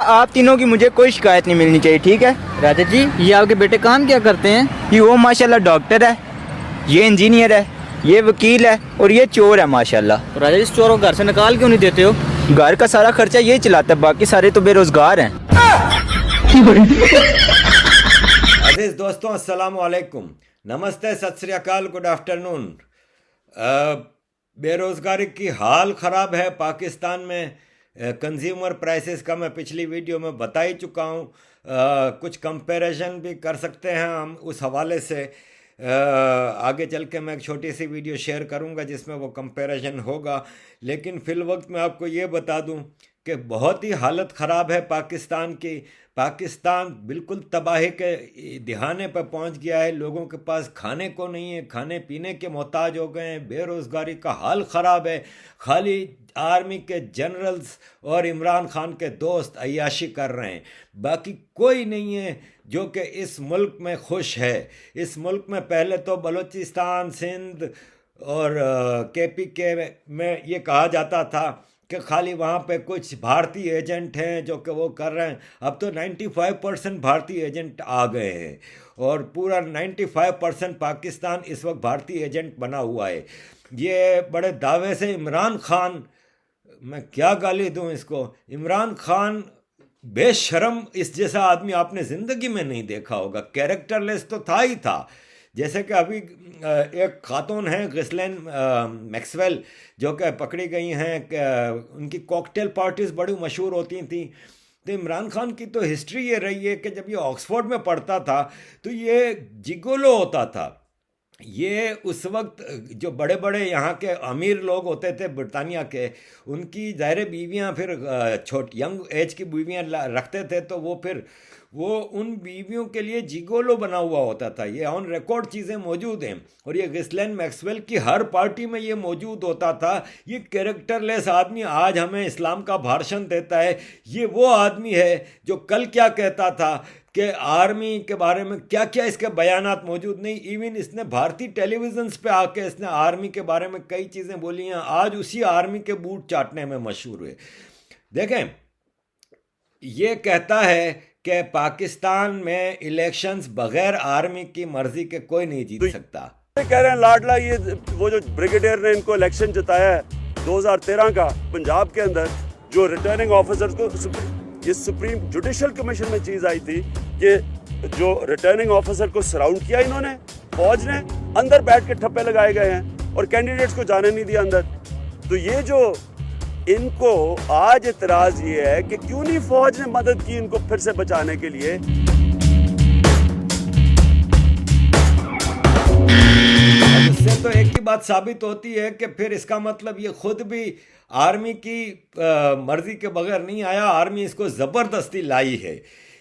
आप तीनों की मुझे कोई शिकायत नहीं मिलनी चाहिए, ठीक है। राजा जी, ये आपके बेटे काम क्या करते हैं? कि वो माशाल्लाह डॉक्टर है, ये इंजीनियर है, ये वकील है और ये चोर है माशाल्लाह। तो राजा जी, इस चोर को घर से निकाल क्यों नहीं देते हो? घर का सारा खर्चा ये चलाता है, बाकी सारे तो बेरोजगार हैं। अजीज दोस्तों, अस्सलाम वालेकुम, नमस्ते, सत श्री अकाल, गुड आफ्टरनून। बेरोज़गारी की हाल ख़राब है पाकिस्तान में। कंज्यूमर प्राइसेस का मैं पिछली वीडियो में बता ही चुका हूँ। कुछ कंपैरिजन भी कर सकते हैं हम उस हवाले से। आगे चल के मैं एक छोटी सी वीडियो शेयर करूँगा जिसमें वो कंपैरिजन होगा, लेकिन फ़िल वक्त मैं आपको ये बता दूँ कि बहुत ही हालत ख़राब है पाकिस्तान की। पाकिस्तान बिल्कुल तबाही के दिहाने पर पहुंच गया है। लोगों के पास खाने को नहीं है, खाने पीने के मोहताज हो गए हैं। बेरोज़गारी का हाल ख़राब है। खाली आर्मी के जनरल्स और इमरान खान के दोस्त अय्याशी कर रहे हैं, बाकी कोई नहीं है जो कि इस मुल्क में खुश है। इस मुल्क में पहले तो बलूचिस्तान, सिंध और KPK में ये कहा जाता था कि खाली वहाँ पे कुछ भारतीय एजेंट हैं जो कि वो कर रहे हैं। अब तो 95% भारतीय एजेंट आ गए हैं और पूरा 95% पाकिस्तान इस वक्त भारतीय एजेंट बना हुआ है। ये बड़े दावे से इमरान खान, मैं क्या गाली दूँ इसको, इमरान खान बेशर्म, इस जैसा आदमी आपने ज़िंदगी में नहीं देखा होगा। कैरेक्टरलेस तो था ही था। जैसे कि अभी एक खातून हैं गिस्लेन मैक्सवेल जो कि पकड़ी गई हैं। उनकी कॉकटेल पार्टीज़ बड़ी मशहूर होती थी। तो इमरान खान की तो हिस्ट्री ये रही है कि जब ये ऑक्सफोर्ड में पढ़ता था तो ये जिगोलो होता था। ये उस वक्त जो बड़े बड़े यहाँ के अमीर लोग होते थे ब्रिटानिया के, उनकी ज़ाहिर बीवियाँ फिर छोटी यंग एज की बीवियाँ रखते थे, तो वो उन बीवियों के लिए जिगोलो बना हुआ होता था। ये ऑन रिकॉर्ड चीज़ें मौजूद हैं और ये गिस्लेन मैक्सवेल की हर पार्टी में ये मौजूद होता था। ये कैरेक्टरलेस आदमी आज हमें इस्लाम का भाषण देता है। ये वो आदमी है जो कल क्या कहता था कि आर्मी के बारे में क्या क्या इसके बयानात मौजूद नहीं। इवन इसने भारतीय टेलीविजन्स पे आके इसने आर्मी के बारे में कई चीज़ें बोली हैं। आज उसी आर्मी के बूट चाटने में मशहूर हुए। देखें, ये कहता है कि पाकिस्तान में इलेक्शंस बगैर आर्मी की मर्जी के कोई नहीं जीत सकता। कह रहे हैं लाडला, ये वो जो ब्रिगेडियर ने इनको इलेक्शन जिताया है 2013 का पंजाब के अंदर, जो रिटर्निंग ऑफिसर्स को, ये सुप्रीम जुडिशल कमीशन में चीज आई थी कि जो रिटर्निंग ऑफिसर को सराउंड किया इन्होंने, फौज ने, अंदर बैठ के ठप्पे लगाए गए हैं और कैंडिडेट्स को जाने नहीं दिया अंदर। तो ये जो इनको आज इतराज ये है कि क्यों नहीं फौज ने मदद की इनको फिर से बचाने के लिए। इससे तो एक ही बात साबित होती है कि फिर इसका मतलब ये खुद भी आर्मी की मर्जी के बगैर नहीं आया, आर्मी इसको ज़बरदस्ती लाई है।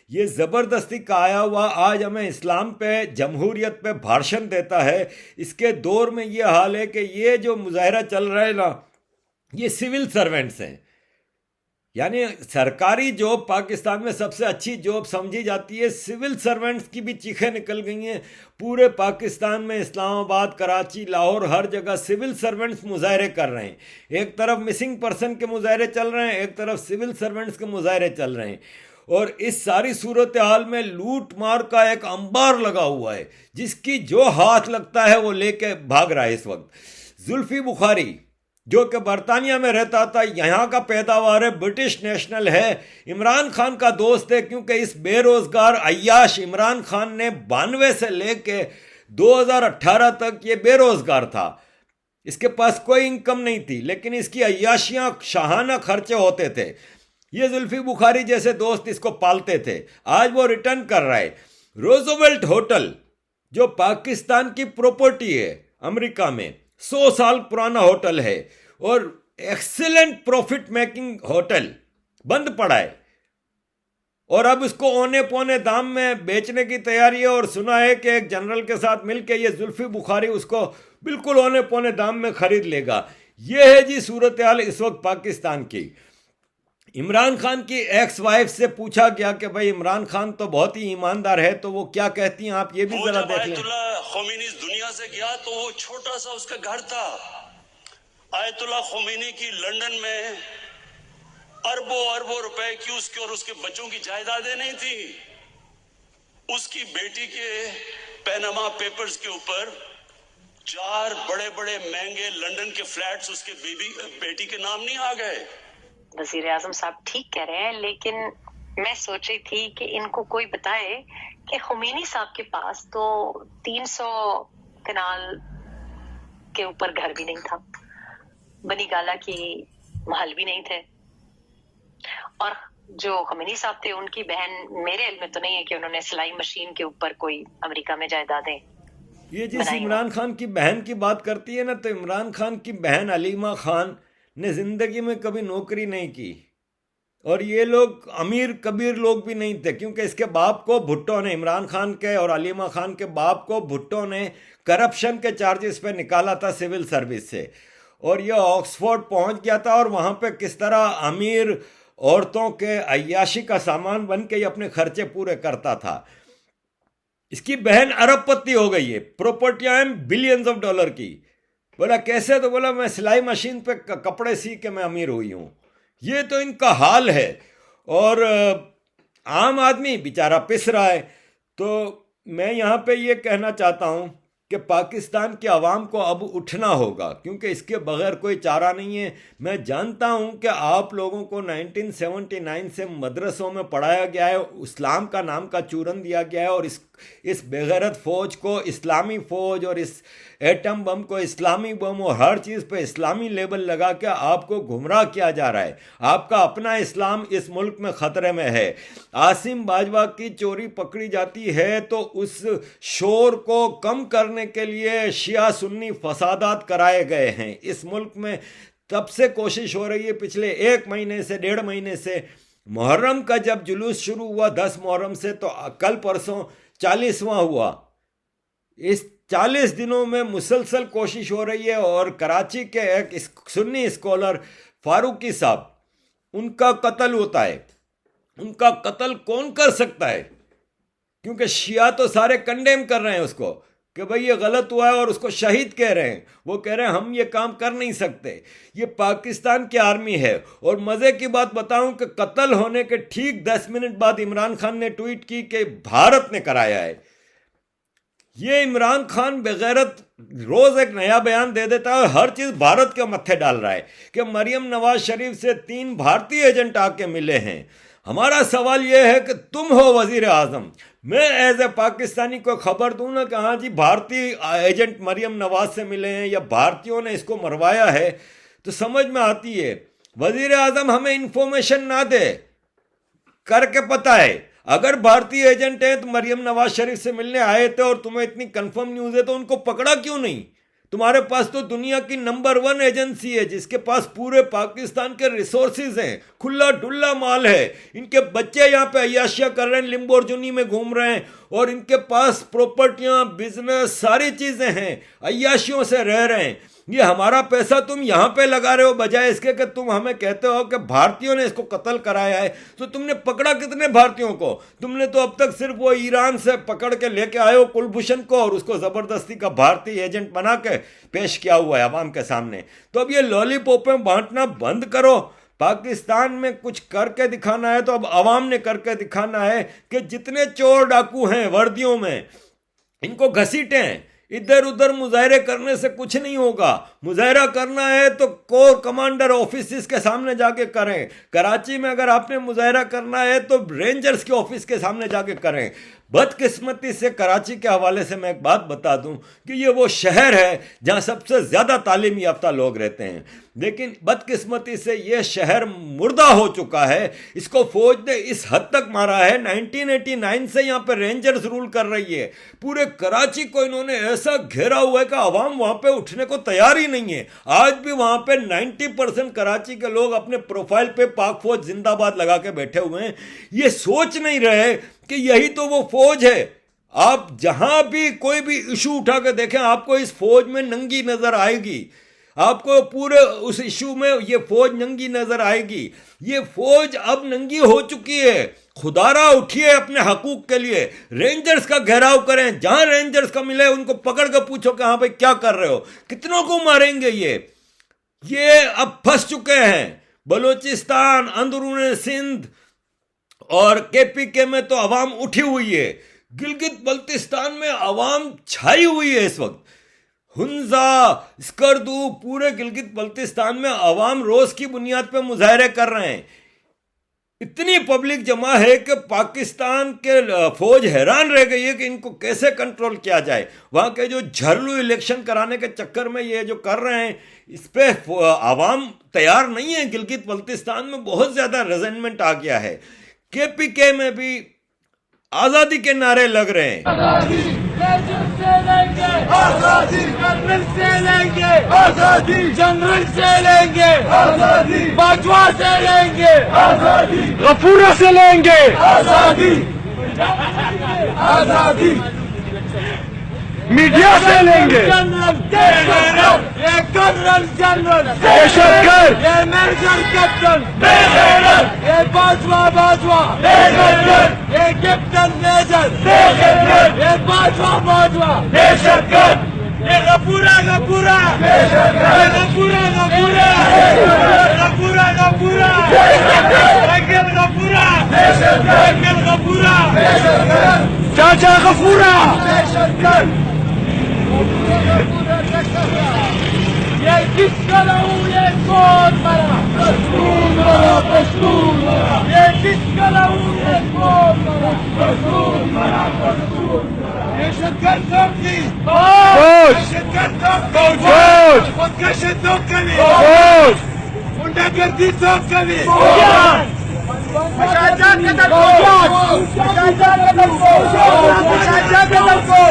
ये ज़बरदस्ती का आया हुआ आज हमें इस्लाम पे, जमहूरियत पे भाषण देता है। इसके दौर में ये हाल है कि ये जो मुजाहरा चल रहा है ना, ये सिविल सर्वेंट्स हैं। यानी सरकारी जॉब पाकिस्तान में सबसे अच्छी जॉब समझी जाती है। सिविल सर्वेंट्स की भी चीखें निकल गई हैं पूरे पाकिस्तान में। इस्लामाबाद, कराची, लाहौर, हर जगह सिविल सर्वेंट्स मुजाहरे कर रहे हैं। एक तरफ मिसिंग पर्सन के मुजाहरे चल रहे हैं, एक तरफ सिविल सर्वेंट्स के मुजाहरे चल रहे हैं। और इस सारी सूरत हाल में लूट मार का एक अंबार लगा हुआ है, जिसकी जो हाथ लगता है वो लेके भाग रहा है इस वक्त। जुल्फी बुखारी जो कि बरतानिया में रहता था, यहाँ का पैदावार है, ब्रिटिश नेशनल है, इमरान खान का दोस्त है, क्योंकि इस बेरोज़गार अय्याश इमरान खान ने 92 से लेके 2018 तक ये बेरोज़गार था। इसके पास कोई इनकम नहीं थी, लेकिन इसकी अय्याशियाँ, शाहाना खर्चे होते थे। ये जुल्फी बुखारी जैसे दोस्त इसको पालते थे। आज वो रिटर्न कर रहा है। रोजवेल्ट होटल जो पाकिस्तान की प्रॉपर्टी है अमेरिका में, 100 साल पुराना होटल है और एक्सीलेंट प्रॉफिट मेकिंग होटल, बंद पड़ा है और अब उसको औने पौने दाम में बेचने की तैयारी है। और सुना है कि एक जनरल के साथ मिलकर ये जुल्फी बुखारी उसको बिल्कुल औने पौने दाम में खरीद लेगा। ये है जी सूरत हाल इस वक्त पाकिस्तान की। इमरान खान की एक्स वाइफ से पूछा गया कि भाई इमरान खान तो बहुत ही ईमानदार है, तो वो क्या कहती हैं, आप ये भी जरा देख लें। ख़ुमैनी दुनिया से गया तो वो छोटा सा उसका घर था। आयतुल्लाह ख़ुमैनी की लंदन में अरबों अरबों रुपए की उसके और उसके बच्चों की जायदादें नहीं थी। उसकी बेटी के पैनामा पेपर्स के ऊपर 4 बड़े बड़े महंगे लंदन के फ्लैट्स उसके बेटी के नाम नहीं आ गए। वजीर आजम साहब ठीक कह रहे हैं, लेकिन मैं सोच रही थी कि इनको कोई बताए कि खुमैनी साहब के पास तो 300 कनाल के ऊपर घर भी नहीं था, बनी गाला की महल भी नहीं थे, और जो खुमैनी साहब थे उनकी बहन, मेरे इल्म में तो नहीं है कि उन्होंने सिलाई मशीन के ऊपर कोई अमेरिका में जायदादें। ये जिस इमरान खान की बहन की बात करती है ना, तो इमरान खान की बहन अलीमा खान ने ज़िंदगी में कभी नौकरी नहीं की, और ये लोग अमीर कबीर लोग भी नहीं थे, क्योंकि इसके बाप को भुट्टो ने, इमरान खान के और अलीमा खान के बाप को भुट्टो ने करप्शन के चार्जेस पे निकाला था सिविल सर्विस से, और ये ऑक्सफोर्ड पहुंच गया था, और वहाँ पे किस तरह अमीर औरतों के अय्याशी का सामान बन के ये अपने खर्चे पूरे करता था। इसकी बहन अरबपति हो गई है, प्रॉपर्टियां हैं बिलियंस ऑफ डॉलर की। बोला कैसे? तो बोला मैं सिलाई मशीन पे कपड़े सी के मैं अमीर हुई हूँ। ये तो इनका हाल है, और आम आदमी बेचारा पिस रहा है। तो मैं यहाँ पे ये कहना चाहता हूँ कि पाकिस्तान की आवाम को अब उठना होगा, क्योंकि इसके बगैर कोई चारा नहीं है। मैं जानता हूँ कि आप लोगों को 1979 से मदरसों में पढ़ाया गया है, इस्लाम का नाम का चूरन दिया गया है, और इस बेगैरत फ़ौज को इस्लामी फ़ौज और इस एटम बम को इस्लामी बम और हर चीज़ पे इस्लामी लेबल लगा के आपको गुमराह किया जा रहा है। आपका अपना इस्लाम इस मुल्क में ख़तरे में है। आसिम बाजवा की चोरी पकड़ी जाती है तो उस शोर को कम करने के लिए शिया सुन्नी फसादात कराए गए हैं इस मुल्क में। तब से कोशिश हो रही है पिछले 1 महीने से 1.5 महीने से। मुहर्रम का जब जुलूस शुरू हुआ 10 मुहर्रम से, तो कल परसों 40वां हुआ। इस 40 दिनों में मुसलसल कोशिश हो रही है, और कराची के एक सुन्नी स्कॉलर फारूकी साहब, उनका कत्ल होता है। उनका कत्ल कौन कर सकता है? क्योंकि शिया तो सारे कंडेम कर रहे हैं उसको कि भाई ये गलत हुआ है, और उसको शहीद कह रहे हैं। वो कह रहे हैं हम ये काम कर नहीं सकते। ये पाकिस्तान की आर्मी है। और मज़े की बात बताऊं कि कत्ल होने के ठीक 10 मिनट बाद इमरान खान ने ट्वीट की कि भारत ने कराया है। ये इमरान खान बेगैरत रोज़ एक नया बयान दे देता है, और हर चीज़ भारत के मत्थे डाल रहा है कि मरियम नवाज शरीफ से 3 भारतीय एजेंट आके मिले हैं। हमारा सवाल यह है कि तुम हो वजीर आज़म, मैं एज ए पाकिस्तानी को खबर दूं ना कि हाँ जी भारतीय एजेंट मरियम नवाज से मिले हैं या भारतीयों ने इसको मरवाया है, तो समझ में आती है। वजीर आज़म हमें इंफॉर्मेशन ना दे, करके पता है अगर भारतीय एजेंट हैं तो मरियम नवाज शरीफ से मिलने आए थे और तुम्हें इतनी कंफर्म न्यूज़ है तो उनको पकड़ा क्यों नहीं? तुम्हारे पास तो दुनिया की नंबर 1 एजेंसी है जिसके पास पूरे पाकिस्तान के रिसोर्सेज हैं, खुला डुल्ला माल है। इनके बच्चे यहाँ पे अय्याशियाँ कर रहे हैं, लिम्बोर्गिनी में घूम रहे हैं, और इनके पास प्रॉपर्टियाँ, बिजनेस, सारी चीज़ें हैं, अय्याशियों से रह रहे हैं। ये हमारा पैसा तुम यहाँ पे लगा रहे हो, बजाय इसके कि तुम हमें कहते हो कि भारतीयों ने इसको कत्ल कराया है। तो तुमने पकड़ा कितने भारतीयों को? तुमने तो अब तक सिर्फ वो ईरान से पकड़ के लेके आए हो कुलभूषण को, और उसको ज़बरदस्ती का भारतीय एजेंट बना के पेश किया हुआ है अवाम के सामने। तो अब ये लॉलीपॉपें बांटना बंद करो। पाकिस्तान में कुछ करके दिखाना है तो अब अवाम ने करके दिखाना है कि जितने चोर डाकू हैं वर्दियों में, इनको घसीटें। इधर उधर मुजाहरे करने से कुछ नहीं होगा। मुजाहरा करना है तो कोर कमांडर ऑफिस के सामने जाके करें। कराची में अगर आपने मुजाहरा करना है तो रेंजर्स के ऑफिस के सामने जाके करें। बदकिस्मती से कराची के हवाले से मैं एक बात बता दूं कि ये वो शहर है जहां सबसे ज़्यादा तालीम याफ्ता लोग रहते हैं, लेकिन बदकिस्मती से ये शहर मुर्दा हो चुका है। इसको फौज ने इस हद तक मारा है, 1989 से यहाँ पे रेंजर्स रूल कर रही है। पूरे कराची को इन्होंने ऐसा घेरा हुआ है कि आवाम वहाँ पे उठने को तैयार ही नहीं है। आज भी वहाँ पे 90% कराची के लोग अपने प्रोफाइल पे पाक फौज जिंदाबाद लगा के बैठे हुए हैं। ये सोच नहीं रहे कि यही तो वो फौज है। आप जहां भी कोई भी इशू उठा के देखें, आपको इस फौज में नंगी नजर आएगी। आपको पूरे उस इशू में ये फौज नंगी नजर आएगी। ये फौज अब नंगी हो चुकी है। खुदारा उठिए अपने हकूक के लिए। रेंजर्स का घेराव करें, जहां रेंजर्स का मिले उनको पकड़ कर पूछो कि हाँ भाई क्या कर रहे हो, कितनों को मारेंगे। ये अब फंस चुके हैं। बलूचिस्तान, अंदरून सिंध और केपीके में तो अवाम उठी हुई है। गिलगित बल्तिस्तान में अवाम छाई हुई है इस वक्त। हुंजा, स्कर्दू, पूरे गिलगित बल्तिस्तान में अवाम रोज की बुनियाद पे मुजाहरे कर रहे हैं। इतनी पब्लिक जमा है कि पाकिस्तान के फौज हैरान रह गई है कि इनको कैसे कंट्रोल किया जाए। वहां के जो झरलू इलेक्शन कराने के चक्कर में ये जो कर रहे हैं, इस पे आवाम तैयार नहीं है। गिलगित बल्तिस्तान में बहुत ज्यादा रेजेंटमेंट आ गया है। केपीके में भी आजादी के नारे लग रहे हैं। आजादी से लेंगे, आजादी जनरल से लेंगे, आजादी जनरल से लेंगे, आजादी बाजवा से लेंगे, आजादी गफूरा से लेंगे, आजादी आजादी मीडिया से लेंगे। जनरल ये कर्नल जनरल, ये मेजर कैप्टन, ये बाजवा बाजवा, ये कैप्टन मेजर, ये बाजवा बाजवा, ये गफूरा गफूरा, ये गफूरा गफूरा, गफूरा गफूरा, अंकल गफूरा, अंकल गफूरा, चाचा गफूरा। ये किसका लाऊं ये कौन मरा, पश्तून मरा, पश्तून मरा, ये किसका लाऊं ये कौन मरा, पश्तून मरा, पश्तून मरा। दहशतगर्द चौकी, दहशतगर्द चौकी, खुदकशी चौकी, गुंडागर्दी चौकी, मुशाहिदा कतल को, मुशाहिदा कतल को, मुशाहिदा कतल को।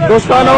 दोस्तानो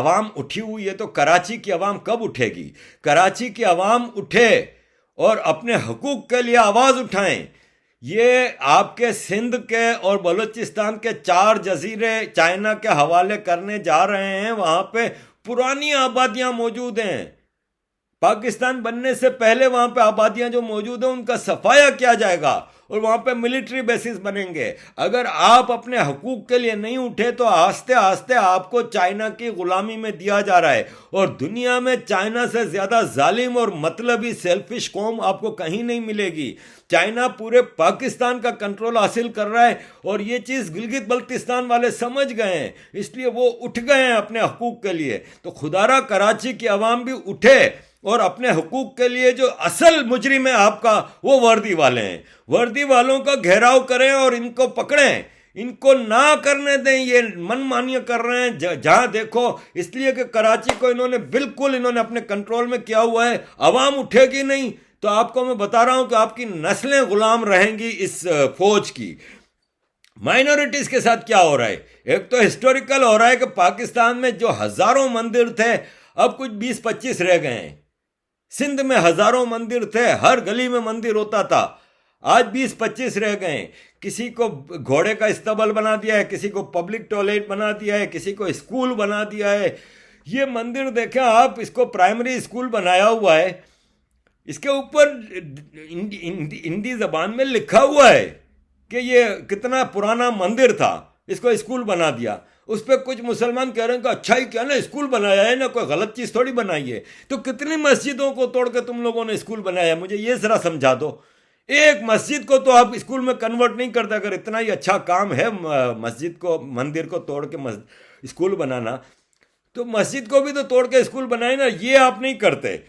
आवाम उठी हुई है तो कराची की आवाम कब उठेगी? कराची की आवाम उठे और अपने हकूक के लिए आवाज उठाएं। ये आपके सिंध के और बलूचिस्तान के 4 जजीरे चाइना के हवाले करने जा रहे हैं। वहां पे पुरानी आबादियां मौजूद हैं। पाकिस्तान बनने से पहले वहां पे आबादियां जो मौजूद हैं उनका सफाया किया जाएगा और वहां पे मिलिट्री बेसिस बनेंगे। अगर आप अपने हकूक के लिए नहीं उठे तो आस्ते आस्ते आपको चाइना की गुलामी में दिया जा रहा है। और दुनिया में चाइना से ज्यादा जालिम और मतलबी सेल्फिश कौम आपको कहीं नहीं मिलेगी। चाइना पूरे पाकिस्तान का कंट्रोल हासिल कर रहा है और ये चीज गिलगित बल्तिस्तान वाले समझ गए हैं, इसलिए वो उठ गए हैं अपने हकूक के लिए। तो खुदारा कराची की आवाम भी उठे और अपने हुकूक के लिए जो असल मुजरिम है आपका वो वर्दी वाले हैं। वर्दी वालों का घेराव करें और इनको पकड़ें, इनको ना करने दें। ये मनमानियां कर रहे हैं जहां देखो, इसलिए कि कराची को इन्होंने अपने कंट्रोल में किया हुआ है। आवाम उठेगी नहीं तो आपको मैं बता रहा हूं कि आपकी नस्लें गुलाम रहेंगी इस फौज की। माइनॉरिटीज के साथ क्या हो रहा है? एक तो हिस्टोरिकल हो रहा है कि पाकिस्तान में जो हजारों मंदिर थे अब कुछ 20-25 रह गए हैं। सिंध में हजारों मंदिर थे, हर गली में मंदिर होता था, आज 20-25 रह गए। किसी को घोड़े का इस्तबल बना दिया है, किसी को पब्लिक टॉयलेट बना दिया है, किसी को स्कूल बना दिया है। ये मंदिर देखें आप, इसको प्राइमरी स्कूल बनाया हुआ है, इसके ऊपर हिंदी जबान में लिखा हुआ है कि ये कितना पुराना मंदिर था, इसको स्कूल बना दिया। उस पर कुछ मुसलमान कह रहे हैं कि अच्छा ही क्या ना स्कूल बनाया है ना, कोई गलत चीज़ थोड़ी बनाई है। तो कितनी मस्जिदों को तोड़ के तुम लोगों ने स्कूल बनाया, मुझे ये जरा समझा दो। एक मस्जिद को तो आप स्कूल में कन्वर्ट नहीं करते। अगर इतना ही अच्छा काम है मस्जिद को, मंदिर को तोड़ के स्कूल बनाना, तो मस्जिद को भी तो तोड़ के स्कूल बनाए ना, ये आप नहीं करते।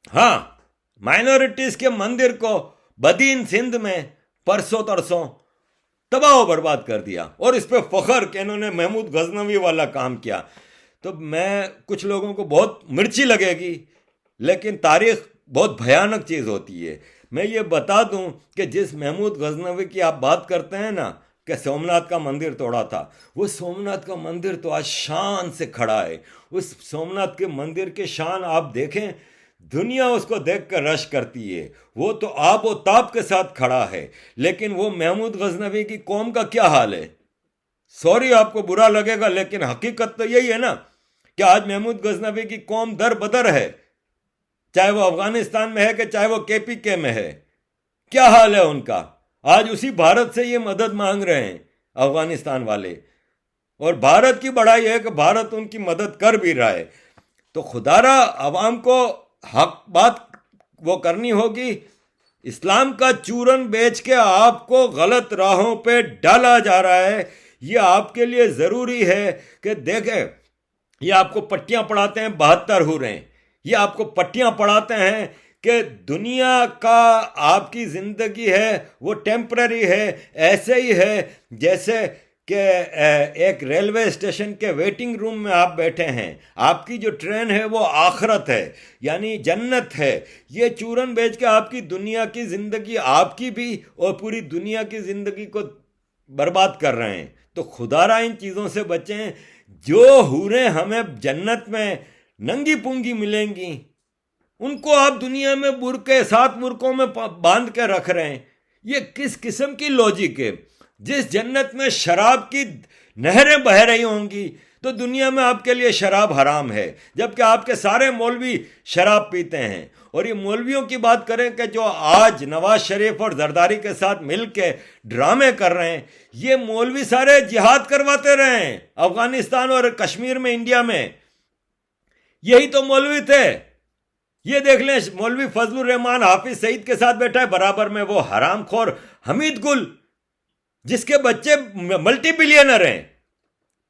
हाँ, माइनॉरिटीज के मंदिर को बदीन सिंध में परसों तरसों तबाह बर्बाद कर दिया, और इस पर फख्र कि इन्होंने महमूद गजनवी वाला काम किया। तो मैं, कुछ लोगों को बहुत मिर्ची लगेगी, लेकिन तारीख बहुत भयानक चीज़ होती है। मैं ये बता दूं कि जिस महमूद गजनवी की आप बात करते हैं ना कि सोमनाथ का मंदिर तोड़ा था, वो सोमनाथ का मंदिर तो आज शान से खड़ा है। उस सोमनाथ के मंदिर के शान आप देखें, दुनिया उसको देख कर रश करती है। वो तो आब व ताब के साथ खड़ा है। लेकिन वो महमूद गजनवी की कौम का क्या हाल है? सॉरी, आपको बुरा लगेगा, लेकिन हकीकत तो यही है ना कि आज महमूद गजनवी की कौम दर बदर है, चाहे वो अफगानिस्तान में है कि चाहे वो KPK में है। क्या हाल है उनका? आज उसी भारत से ये मदद मांग रहे हैं अफगानिस्तान वाले, और भारत की बड़ाई है कि भारत उनकी मदद कर भी रहा है। तो खुदारा अवाम को हक बात वो करनी होगी। इस्लाम का चूरन बेच के आपको गलत राहों पे डाला जा रहा है। ये आपके लिए ज़रूरी है कि देखें, ये आपको पट्टियां पढ़ाते हैं 72 हो रहे हैं, ये आपको पट्टियां पढ़ाते हैं कि दुनिया का आपकी ज़िंदगी है वो टेम्पररी है। ऐसे ही है जैसे कि एक रेलवे स्टेशन के वेटिंग रूम में आप बैठे हैं, आपकी जो ट्रेन है वो आखरत है, यानी जन्नत है। ये चूरन बेच के आपकी दुनिया की ज़िंदगी, आपकी भी और पूरी दुनिया की ज़िंदगी को बर्बाद कर रहे हैं। तो खुदारा इन चीज़ों से बचें। जो हूरें हमें जन्नत में नंगी पुंगी मिलेंगी, उनको आप दुनिया में बुरके 7 बुरकों में बांध के रख रहे हैं। ये किस किस्म की लॉजिक है? जिस जन्नत में शराब की नहरें बह रही होंगी, तो दुनिया में आपके लिए शराब हराम है, जबकि आपके सारे मौलवी शराब पीते हैं। और ये मौलवियों की बात करें कि जो आज नवाज शरीफ और जरदारी के साथ मिल के ड्रामे कर रहे हैं, ये मौलवी सारे जिहाद करवाते रहे हैं अफगानिस्तान और कश्मीर में, इंडिया में। यही तो मौलवी थे। ये देख लें, मौलवी फजलुर रहमान हाफिज सईद के साथ बैठा है, बराबर में वो हरामखोर हमीद गुल, जिसके बच्चे मल्टी बिलियनर हैं।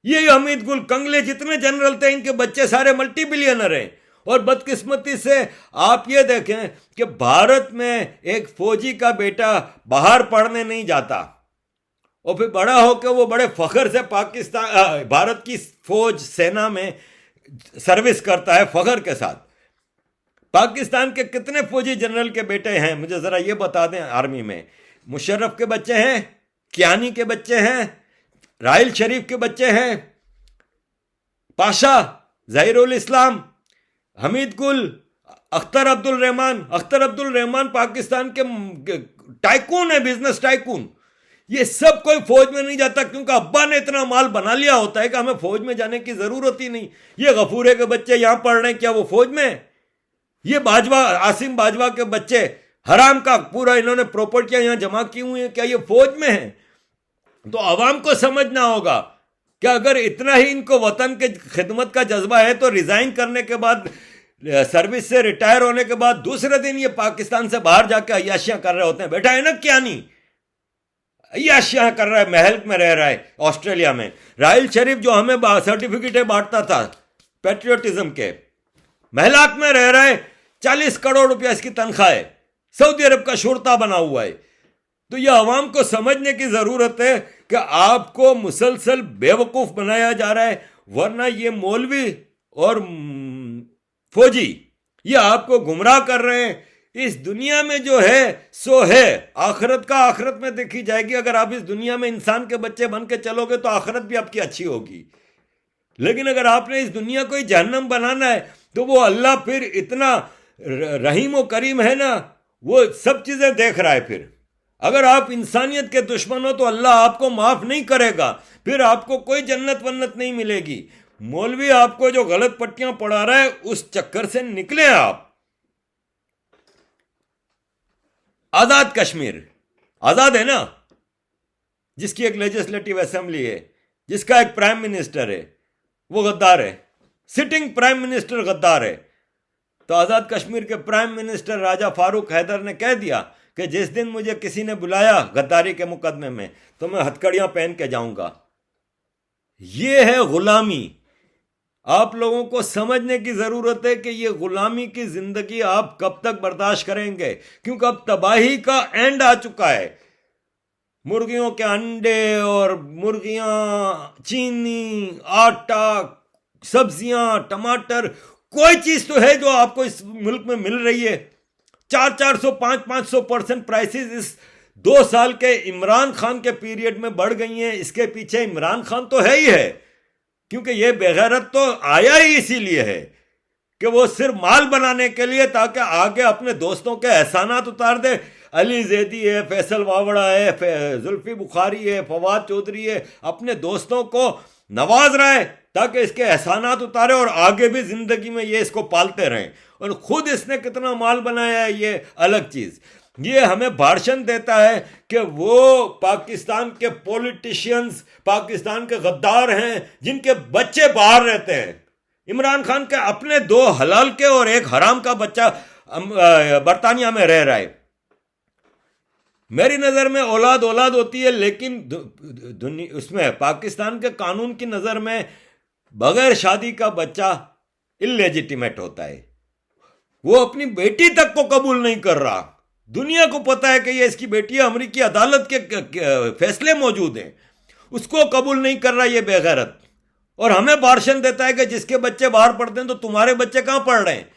ये हमीद गुल, कंगले जितने जनरल थे, इनके बच्चे सारे मल्टी बिलियनर हैं। और बदकिस्मती से आप ये देखें कि भारत में एक फौजी का बेटा बाहर पढ़ने नहीं जाता, और फिर बड़ा होकर वो बड़े फख्र से पाकिस्तान, भारत की फौज सेना में सर्विस करता है फख्र के साथ। पाकिस्तान के कितने फौजी जनरल के बेटे हैं, मुझे ज़रा ये बता दें आर्मी में? मुशर्रफ के बच्चे हैं, कियानी के बच्चे हैं, राहिल शरीफ के बच्चे हैं, पाशा, ज़हीरुल इस्लाम, हमीद गुल, अख्तर अब्दुल रहमान पाकिस्तान के टाइकून है, बिजनेस टाइकून। ये सब कोई फौज में नहीं जाता, क्योंकि अब्बा ने इतना माल बना लिया होता है कि हमें फौज में जाने की ज़रूरत ही नहीं। ये गफूरे के बच्चे यहाँ पढ़ रहे हैं, क्या वो फौज में? ये बाजवा, आसिम बाजवा के बच्चे हराम का पूरा इन्होंने प्रॉपर्टियां यहाँ जमा की हुई हैं, क्या ये फौज में है? तो आवाम को समझना होगा कि अगर इतना ही इनको वतन के खिदमत का जज्बा है, तो रिजाइन करने के बाद, सर्विस से रिटायर होने के बाद दूसरे दिन ये पाकिस्तान से बाहर जाकर अय्याशियां कर रहे होते हैं। बैठा है ना क्या नहीं, अय्याशियां कर रहा है, महल में रह रहा है ऑस्ट्रेलिया में। राहिल शरीफ जो हमें सर्टिफिकेट बांटता था पेट्रियोटिज्म के, महलात में रह रहा है, 40 करोड़ रुपया इसकी तनख्वाह है, सऊदी अरब का शुरता बना हुआ है। तो यह अवाम को समझने की ज़रूरत है कि आपको मुसलसल बेवकूफ़ बनाया जा रहा है, वरना ये मौलवी और फौजी ये आपको गुमराह कर रहे हैं। इस दुनिया में जो है सो है, आखिरत का आखिरत में देखी जाएगी। अगर आप इस दुनिया में इंसान के बच्चे बन के चलोगे तो आखिरत भी आपकी अच्छी होगी। लेकिन अगर आपने इस दुनिया को ही जहन्नम बनाना है, तो वो अल्लाह फिर इतना रहीम व करीम है ना, वो सब चीज़ें देख रहा है। फिर अगर आप इंसानियत के दुश्मन हो तो अल्लाह आपको माफ़ नहीं करेगा, फिर आपको कोई जन्नत वन्नत नहीं मिलेगी। मौलवी आपको जो गलत पट्टियां पढ़ा रहा है उस चक्कर से निकले आप। आजाद कश्मीर आजाद है ना, जिसकी एक लेजिस्लेटिव असेंबली है, जिसका एक प्राइम मिनिस्टर है, वो गद्दार है। सिटिंग प्राइम मिनिस्टर गद्दार है। तो आजाद कश्मीर के प्राइम मिनिस्टर राजा फारूक हैदर ने कह दिया कि जिस दिन मुझे किसी ने बुलाया गद्दारी के मुकदमे में तो मैं हथकड़ियां पहन के जाऊंगा। ये है गुलामी। आप लोगों को समझने की जरूरत है कि ये गुलामी की जिंदगी आप कब तक बर्दाश्त करेंगे, क्योंकि अब तबाही का एंड आ चुका है। मुर्गियों के अंडे और मुर्गियां, चीनी, आटा, सब्जियां, टमाटर, कोई चीज तो है जो आपको इस मुल्क में मिल रही है। 400 500% प्राइसेस इस 2 साल के इमरान खान के पीरियड में बढ़ गई हैं। इसके पीछे इमरान खान तो है ही है, क्योंकि ये बेगैरत तो आया ही इसीलिए है कि वो सिर्फ माल बनाने के लिए, ताकि आगे अपने दोस्तों के एहसानात उतार दे। अली जैदी है, फैसल वावड़ा है, जुल्फी बुखारी है, फवाद चौधरी है, अपने दोस्तों को नवाज रहा है ताकि इसके एहसानात उतारे और आगे भी जिंदगी में ये इसको पालते रहें। और खुद इसने कितना माल बनाया है ये अलग चीज। ये हमें भाषण देता है कि वो पाकिस्तान के पॉलिटिशियंस, पाकिस्तान के गद्दार हैं जिनके बच्चे बाहर रहते हैं। इमरान खान के अपने 2 हलाल के और 1 हराम का बच्चा बर्तानिया में रह रहा है। मेरी नज़र में औलाद औलाद होती है, लेकिन उसमें पाकिस्तान के कानून की नज़र में बगैर शादी का बच्चा इलेजिटिमेट होता है। वो अपनी बेटी तक को कबूल नहीं कर रहा। दुनिया को पता है कि ये इसकी बेटी है, अमेरिकी अदालत के फैसले मौजूद हैं, उसको कबूल नहीं कर रहा ये बेगैरत। और हमें भाषण देता है कि जिसके बच्चे बाहर पढ़ते हैं तो तुम्हारे बच्चे कहाँ पढ़ रहे हैं?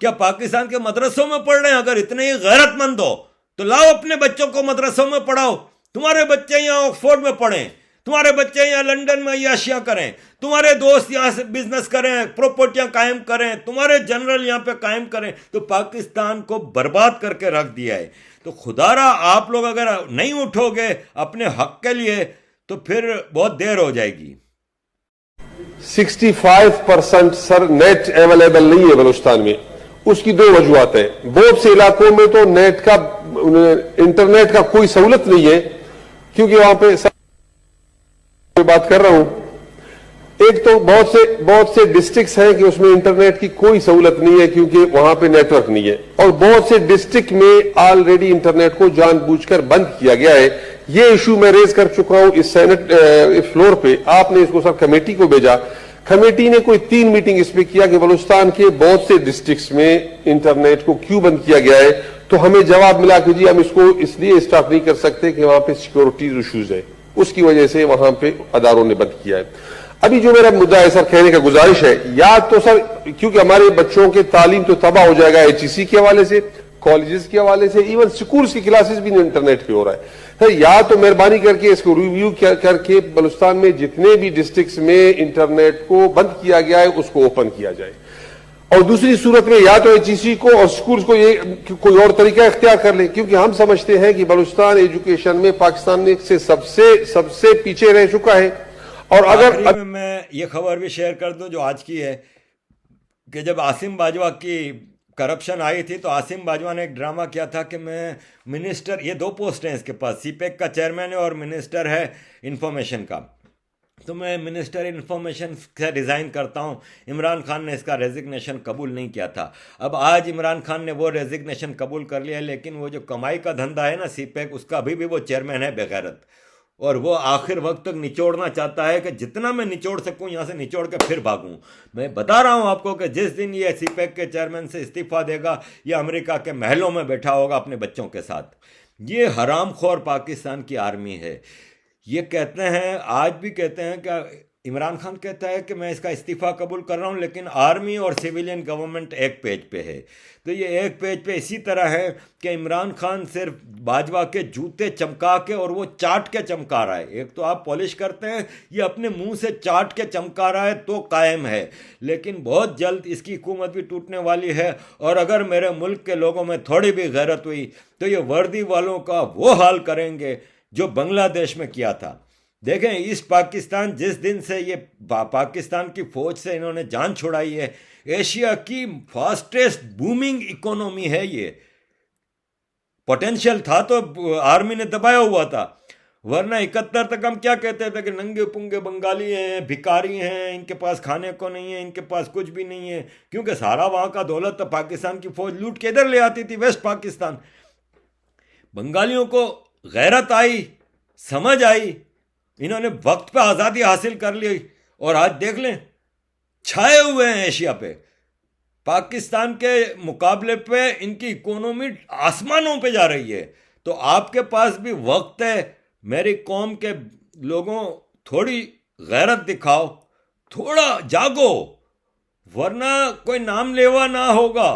क्या पाकिस्तान के मदरसों में पढ़ रहे हैं? अगर इतने ही गैरतमंद हो तो लाओ अपने बच्चों को मदरसों में पढ़ाओ। तुम्हारे बच्चे यहाँ ऑक्सफोर्ड में पढ़ें, तुम्हारे बच्चे यहाँ लंदन में अय्याशियां करें, तुम्हारे दोस्त यहाँ से बिजनेस करें, प्रॉपर्टियां कायम करें, तुम्हारे जनरल यहाँ पे कायम करें। तो पाकिस्तान को बर्बाद करके रख दिया है। तो खुदारा आप लोग अगर नहीं उठोगे अपने हक के लिए तो फिर बहुत देर हो जाएगी। 65% सर नेट अवेलेबल नहीं है बलूचिस्तान में। उसकी 2 वजूहत है। बहुत से इलाकों में तो नेट का, इंटरनेट का कोई सहूलत नहीं है, क्योंकि वहां पे बात कर रहा हूं। एक तो बहुत से डिस्ट्रिक्ट्स हैं कि उसमें इंटरनेट की कोई सहूलत नहीं है, क्योंकि वहां पे नेटवर्क नहीं है। और बहुत से डिस्ट्रिक्ट में ऑलरेडी इंटरनेट को जानबूझकर बंद किया गया है। ये इशू मैं रेज कर चुका हूं इस सेनेट फ्लोर पे। आपने इसको सर कमेटी को भेजा, कमेटी ने कोई 3 मीटिंग इस पे किया कि बलूचिस्तान के बहुत से डिस्ट्रिक्ट्स में इंटरनेट को क्यों बंद किया गया है। तो हमें जवाब मिला कि जी हम इसको इसलिए स्टॉप नहीं कर सकते कि वहां पे सिक्योरिटी इश्यूज है, उसकी वजह से वहां पे अदारों ने बंद किया है। अभी जो मेरा मुद्दा है सर, कहने का गुजारिश है, या तो सर क्योंकि हमारे बच्चों के तालीम तो तबाह हो जाएगा HEC के हवाले से, कॉलेजेस के हवाले से, इवन स्कूल्स की क्लासेस भी इंटरनेट पे हो रहा है। सर या तो मेहरबानी करके इसको रिव्यू करके बलूचिस्तान में जितने भी डिस्ट्रिक्ट्स में इंटरनेट को बंद किया गया है उसको ओपन किया जाए। और दूसरी सूरत में या तो HEC को और स्कूल्स को ये कोई और तरीका इख्तियार कर ले, क्योंकि हम समझते हैं कि बलूचिस्तान एजुकेशन में पाकिस्तान में से सबसे पीछे रह चुका है। और अगर मैं ये खबर भी शेयर कर दूं जो आज की है कि जब आसिम बाजवा की करप्शन आई थी तो आसिम बाजवा ने एक ड्रामा किया था कि मैं मिनिस्टर, ये 2 पोस्ट हैं इसके पास, CPEC का चेयरमैन है और मिनिस्टर है इंफॉर्मेशन का, तो मैं मिनिस्टर इंफॉर्मेशन से रिज़ाइन करता हूँ। इमरान खान ने इसका रेजिग्नेशन कबूल नहीं किया था। अब आज इमरान खान ने वो रेजिग्नेशन कबूल कर लिया है, लेकिन वो जो कमाई का धंधा है ना CPEC, उसका अभी भी वो चेयरमैन है बेगैरत। और वो आखिर वक्त तक निचोड़ना चाहता है कि जितना मैं निचोड़ सकूं यहाँ से निचोड़ के फिर भागूं। मैं बता रहा हूं आपको कि जिस दिन ये CPEC के चेयरमैन से इस्तीफा देगा, ये अमेरिका के महलों में बैठा होगा अपने बच्चों के साथ। ये हरामखोर पाकिस्तान की आर्मी है। ये कहते हैं, आज भी कहते हैं कि इमरान खान कहता है कि मैं इसका इस्तीफ़ा कबूल कर रहा हूँ, लेकिन आर्मी और सिविलियन गवर्नमेंट एक पेज पे है। तो ये एक पेज पे इसी तरह है कि इमरान खान सिर्फ बाजवा के जूते चमका के, और वो चाट के चमका रहा है। एक तो आप पॉलिश करते हैं, ये अपने मुंह से चाट के चमका रहा है तो कायम है, लेकिन बहुत जल्द इसकी हुकूमत भी टूटने वाली है। और अगर मेरे मुल्क के लोगों में थोड़ी भी गैरत हुई तो ये वर्दी वालों का वो हाल करेंगे जो बांग्लादेश में किया था। देखें, ईस्ट पाकिस्तान जिस दिन से ये पाकिस्तान की फौज से इन्होंने जान छुड़ाई है, एशिया की फास्टेस्ट बूमिंग इकोनॉमी है ये। पोटेंशियल था तो आर्मी ने दबाया हुआ था, वरना 71 तक हम क्या कहते थे कि नंगे पुंगे बंगाली हैं, भिखारी हैं, इनके पास खाने को नहीं है, इनके पास कुछ भी नहीं है, क्योंकि सारा वहाँ का दौलत तो पाकिस्तान की फौज लूट के इधर ले आती थी, वेस्ट पाकिस्तान। बंगालियों को गैरत आई, समझ आई, इन्होंने वक्त पे आज़ादी हासिल कर ली और आज देख लें छाए हुए हैं एशिया पे। पाकिस्तान के मुकाबले पे इनकी इकोनॉमी आसमानों पे जा रही है। तो आपके पास भी वक्त है, मेरी कौम के लोगों, थोड़ी गैरत दिखाओ, थोड़ा जागो, वरना कोई नाम लेवा ना होगा।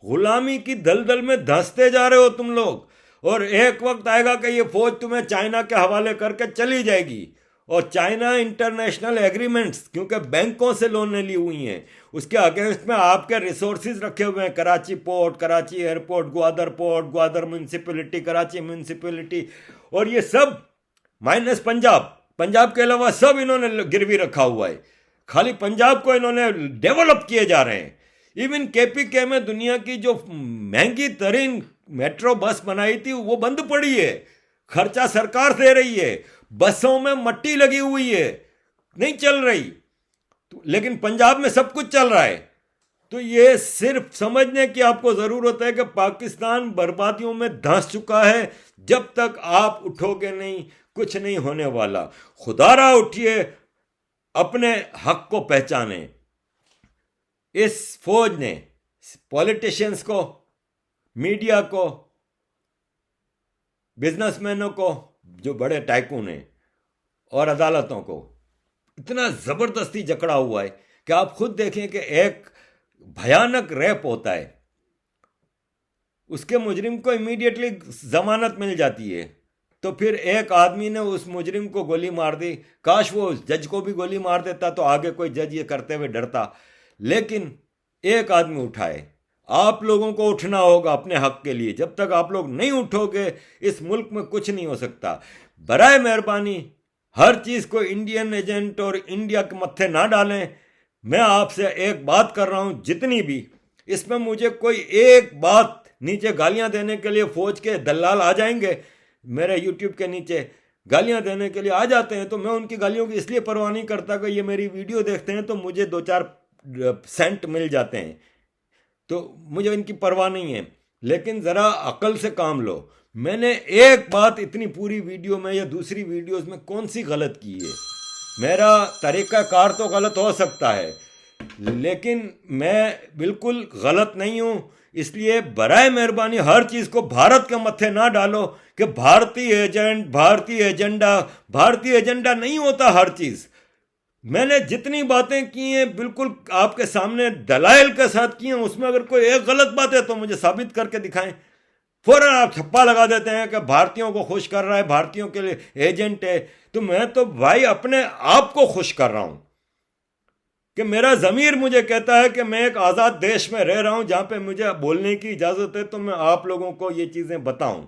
गुलामी की दलदल में धंसते जा रहे हो तुम लोग, और एक वक्त आएगा कि ये फौज तुम्हें चाइना के हवाले करके चली जाएगी। और चाइना इंटरनेशनल एग्रीमेंट्स, क्योंकि बैंकों से लोनें ली हुई हैं, उसके अगेंस्ट में आपके रिसोर्सेज रखे हुए हैं, Karachi port, Karachi airport, Gwadar port, Gwadar municipality, Karachi municipality, और ये सब माइनस पंजाब के अलावा सब इन्होंने गिरवी रखा हुआ है। खाली पंजाब को इन्होंने डेवलप किए जा रहे हैं। इवन केपीके में दुनिया की जो महंगी तरीन मेट्रो बस बनाई थी वो बंद पड़ी है, खर्चा सरकार दे रही है, बसों में मट्टी लगी हुई है, नहीं चल रही, लेकिन पंजाब में सब कुछ चल रहा है। तो ये सिर्फ समझने की आपको ज़रूरत है कि पाकिस्तान बर्बादियों में धंस चुका है। जब तक आप उठोगे नहीं, कुछ नहीं होने वाला। खुदारा उठिए, अपने हक को पहचाने। इस फौज ने पॉलिटिशियंस को, मीडिया को, बिजनेसमैनों को, जो बड़े टाइकून हैं, और अदालतों को इतना ज़बरदस्ती जकड़ा हुआ है कि आप खुद देखें कि एक भयानक रेप होता है, उसके मुजरिम को इमीडिएटली जमानत मिल जाती है, तो फिर एक आदमी ने उस मुजरिम को गोली मार दी। काश वो जज को भी गोली मार देता तो आगे कोई जज ये करते हुए डरता, लेकिन एक आदमी उठाए। आप लोगों को उठना होगा अपने हक के लिए। जब तक आप लोग नहीं उठोगे, इस मुल्क में कुछ नहीं हो सकता। बराए मेहरबानी हर चीज़ को इंडियन एजेंट और इंडिया के मत्थे ना डालें। मैं आपसे एक बात कर रहा हूं, जितनी भी इसमें मुझे कोई एक बात नीचे गालियां देने के लिए फौज के दलाल आ जाएंगे, मेरे यूट्यूब के नीचे गालियां देने के लिए आ जाते हैं, तो मैं उनकी गालियों की इसलिए परवाह नहीं करता कि ये मेरी वीडियो देखते हैं तो मुझे 2-4 सेंट मिल जाते हैं, तो मुझे इनकी परवाह नहीं है। लेकिन ज़रा अकल से काम लो। मैंने एक बात इतनी पूरी वीडियो में या दूसरी वीडियोस में कौन सी गलत की है? मेरा तरीक़ाकार तो गलत हो सकता है, लेकिन मैं बिल्कुल गलत नहीं हूँ। इसलिए बराए मेहरबानी हर चीज़ को भारत के मत्थे ना डालो कि भारतीय एजेंट, भारतीय एजेंडा नहीं होता हर चीज़। मैंने जितनी बातें की हैं बिल्कुल आपके सामने दलाइल के साथ की हैं, उसमें अगर कोई एक गलत बात है तो मुझे साबित करके दिखाएं। फौरन आप छप्पा लगा देते हैं कि भारतीयों को खुश कर रहा है, भारतीयों के लिए एजेंट है। तो मैं तो भाई अपने आप को खुश कर रहा हूं कि मेरा ज़मीर मुझे कहता है कि मैं एक आज़ाद देश में रह रहा हूं जहां पे मुझे बोलने की इजाज़त है, तो मैं आप लोगों को ये चीज़ें बताऊं।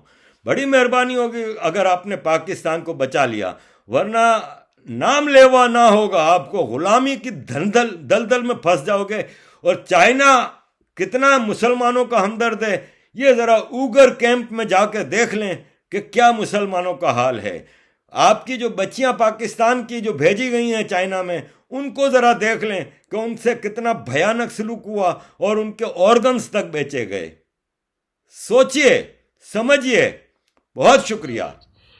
बड़ी मेहरबानी होगी अगर आपने पाकिस्तान को बचा लिया, वरना नाम लेवा ना होगा, आपको गुलामी की दलदल में फंस जाओगे। और चाइना कितना मुसलमानों का हमदर्द है, ये ज़रा उगर कैंप में जाकर देख लें कि क्या मुसलमानों का हाल है। आपकी जो बच्चियां पाकिस्तान की जो भेजी गई हैं चाइना में, उनको ज़रा देख लें कि उनसे कितना भयानक सलूक हुआ और उनके ऑर्गन्स तक बेचे गए। सोचिए, समझिए। बहुत शुक्रिया।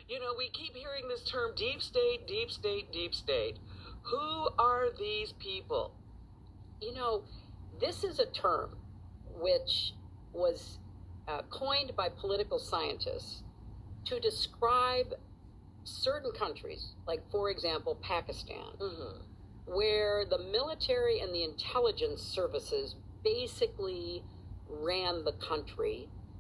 You know, we keep hearing this term deep state, deep state, deep state. Who are these people? You know, this is a term which was coined by political scientists to describe certain countries, like, for example, Pakistan, where the military and the intelligence services basically ran the country.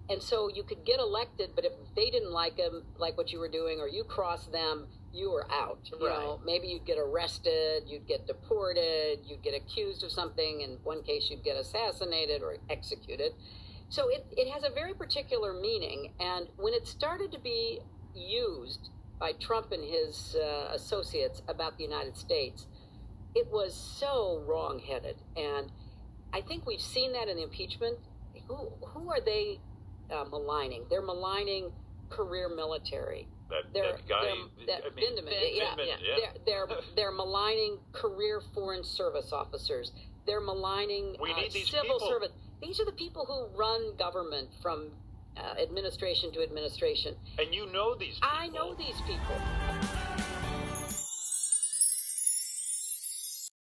And so you could get elected, but if they didn't like them, like what you were doing, or you crossed them, you were out. You know, maybe you'd get arrested, you'd get deported, you'd get accused of something. In one case, you'd get assassinated or executed. So it has a very particular meaning. And when it started to be used by Trump and his associates about the United States, it was so wrong-headed. And I think we've seen that in the impeachment. Who are they maligning? They're maligning career military. They're maligning career foreign service officers. They're maligning civil service. These are the people who run government from administration to administration. And you know these people. I know these people.